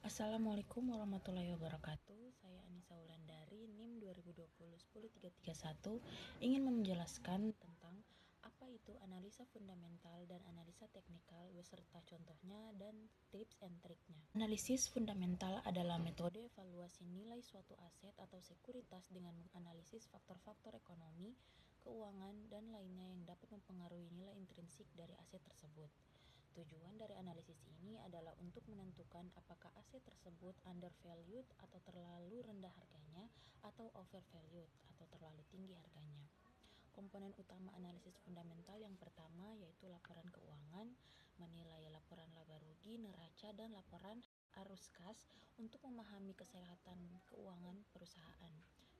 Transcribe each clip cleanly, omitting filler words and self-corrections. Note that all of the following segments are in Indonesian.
Assalamualaikum warahmatullahi wabarakatuh. Saya Anissa Wulandari, NIM 2020-10331, ingin menjelaskan tentang apa itu analisa fundamental dan analisa teknikal beserta contohnya dan tips and triknya. Analisis fundamental adalah metode evaluasi nilai suatu aset atau sekuritas dengan menganalisis faktor-faktor ekonomi, keuangan, dan lainnya yang dapat mempengaruhi nilai intrinsik dari aset tersebut. Tujuan dari analisis ini adalah untuk menentukan apakah aset tersebut undervalued atau terlalu rendah harganya atau overvalued atau terlalu tinggi harganya. Komponen utama analisis fundamental yang pertama yaitu laporan keuangan, menilai laporan laba rugi, neraca, dan laporan arus kas untuk memahami kesehatan keuangan perusahaan.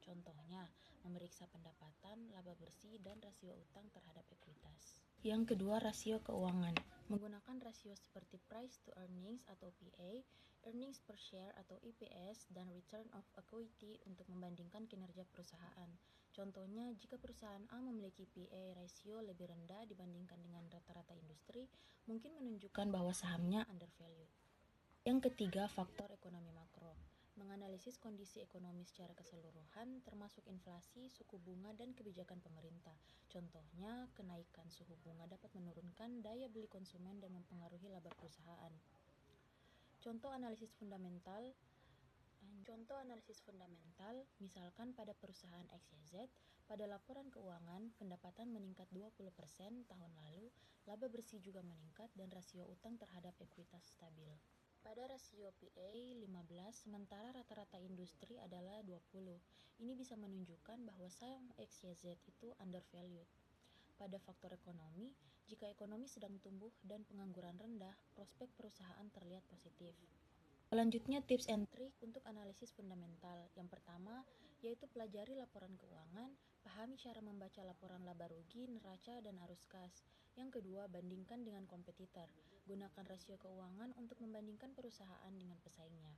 Contohnya, memeriksa pendapatan, laba bersih, dan rasio utang terhadap ekuitas. Yang kedua, rasio keuangan. Menggunakan rasio seperti price to earnings atau PA, earnings per share atau EPS, dan return of equity untuk membandingkan kinerja perusahaan. Contohnya, jika perusahaan A memiliki PA ratio lebih rendah dibandingkan dengan rata-rata industri, mungkin menunjukkan bahwa sahamnya undervalued. Yang ketiga, faktor ekonomi makro. Menganalisis kondisi ekonomi secara keseluruhan, termasuk inflasi, suku bunga, dan kebijakan pemerintah. Contohnya, kenaikan suhu bunga dapat menurunkan daya beli konsumen dan mempengaruhi laba perusahaan. Contoh analisis fundamental, misalkan pada perusahaan XYZ, pada laporan keuangan, pendapatan meningkat 20% tahun lalu, laba bersih juga meningkat, dan rasio utang terhadap ekuitas stabil. Pada rasio PA 15, sementara rata-rata industri adalah 20. Ini bisa menunjukkan bahwa saham XYZ itu undervalued. Pada faktor ekonomi, jika ekonomi sedang tumbuh dan pengangguran rendah, prospek perusahaan terlihat positif. Selanjutnya, tips and trick untuk analisis fundamental. Yang pertama, yaitu pelajari laporan keuangan, pahami cara membaca laporan laba rugi, neraca, dan arus kas. Yang kedua, bandingkan dengan kompetitor. Gunakan rasio keuangan untuk membandingkan perusahaan dengan pesaingnya.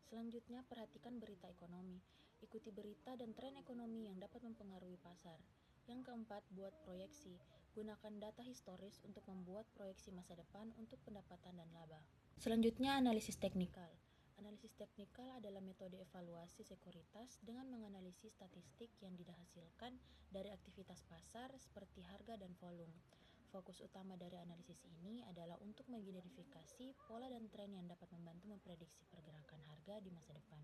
Selanjutnya, perhatikan berita ekonomi. Ikuti berita dan tren ekonomi yang dapat mempengaruhi pasar. Yang keempat, buat proyeksi. Gunakan data historis untuk membuat proyeksi masa depan untuk pendapatan dan laba. Selanjutnya, analisis teknikal. Analisis teknikal adalah metode evaluasi sekuritas dengan menganalisis statistik yang dihasilkan dari aktivitas pasar seperti harga dan volume. Fokus utama dari analisis ini adalah untuk mengidentifikasi pola dan tren yang dapat membantu memprediksi pergerakan harga di masa depan.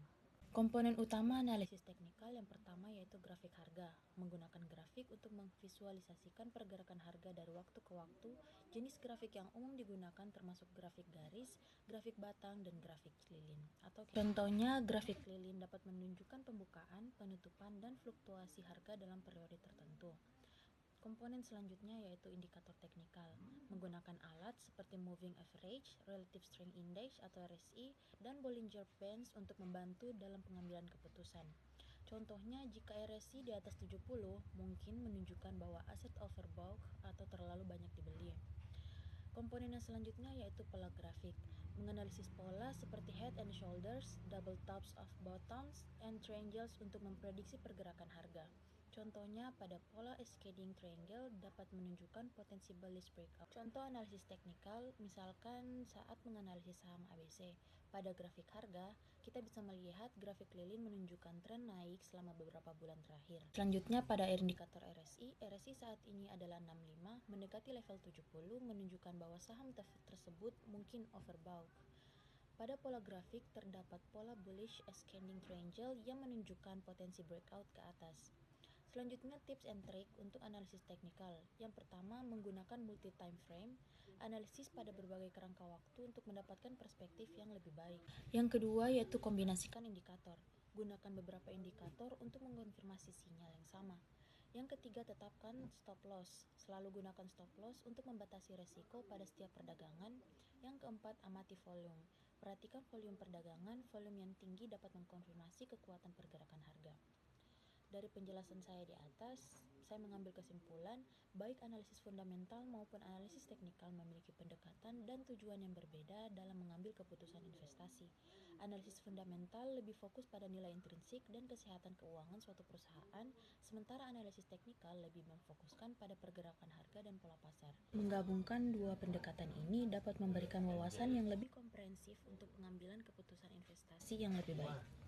Komponen utama analisis teknikal yang pertama yaitu grafik harga. Menggunakan grafik untuk memvisualisasikan pergerakan harga dari waktu ke waktu. Jenis grafik yang umum digunakan termasuk grafik garis, grafik batang, dan grafik lilin. Contohnya, grafik lilin dapat menunjukkan pembukaan, penutupan, dan fluktuasi harga dalam periode tertentu. Komponen selanjutnya yaitu indikator teknikal, menggunakan alat seperti Moving Average, Relative Strength Index atau RSI, dan Bollinger Bands untuk membantu dalam pengambilan keputusan. Contohnya, jika RSI di atas 70, mungkin menunjukkan bahwa aset overbought atau terlalu banyak dibeli. Komponen yang selanjutnya yaitu pola grafik, menganalisis pola seperti head and shoulders, double tops of bottoms, and triangles untuk memprediksi pergerakan harga. Contohnya pada pola cascading triangle dapat menunjukkan potensi bullish breakout. Contoh analisis teknikal, misalkan saat menganalisis saham ABC. Pada grafik harga, kita bisa melihat grafik lilin menunjukkan tren naik selama beberapa bulan terakhir. Selanjutnya pada indikator RSI, RSI saat ini adalah 65, mendekati level 70, menunjukkan bahwa saham tersebut mungkin overbought. Pada pola grafik terdapat pola bullish ascending triangle yang menunjukkan potensi breakout ke atas. Selanjutnya, tips and trick untuk analisis teknikal. Yang pertama, menggunakan multi time frame, analisis pada berbagai kerangka waktu untuk mendapatkan perspektif yang lebih baik. Yang kedua, yaitu kombinasikan indikator. Gunakan beberapa indikator untuk mengkonfirmasi sinyal yang sama. Yang ketiga, tetapkan stop loss. Selalu gunakan stop loss untuk membatasi resiko pada setiap perdagangan. Yang keempat, amati volume. Perhatikan volume perdagangan. Volume yang tinggi dapat mengkonfirmasi kekuatan pergerakan harga. Dari penjelasan saya di atas, saya mengambil kesimpulan, baik analisis fundamental maupun analisis teknikal memiliki pendekatan dan tujuan yang berbeda dalam mengambil keputusan investasi. Analisis fundamental lebih fokus pada nilai intrinsik dan kesehatan keuangan suatu perusahaan, sementara analisis teknikal lebih memfokuskan pada pergerakan harga dan pola pasar. Menggabungkan dua pendekatan ini dapat memberikan wawasan yang lebih komprehensif untuk pengambilan keputusan investasi yang lebih baik.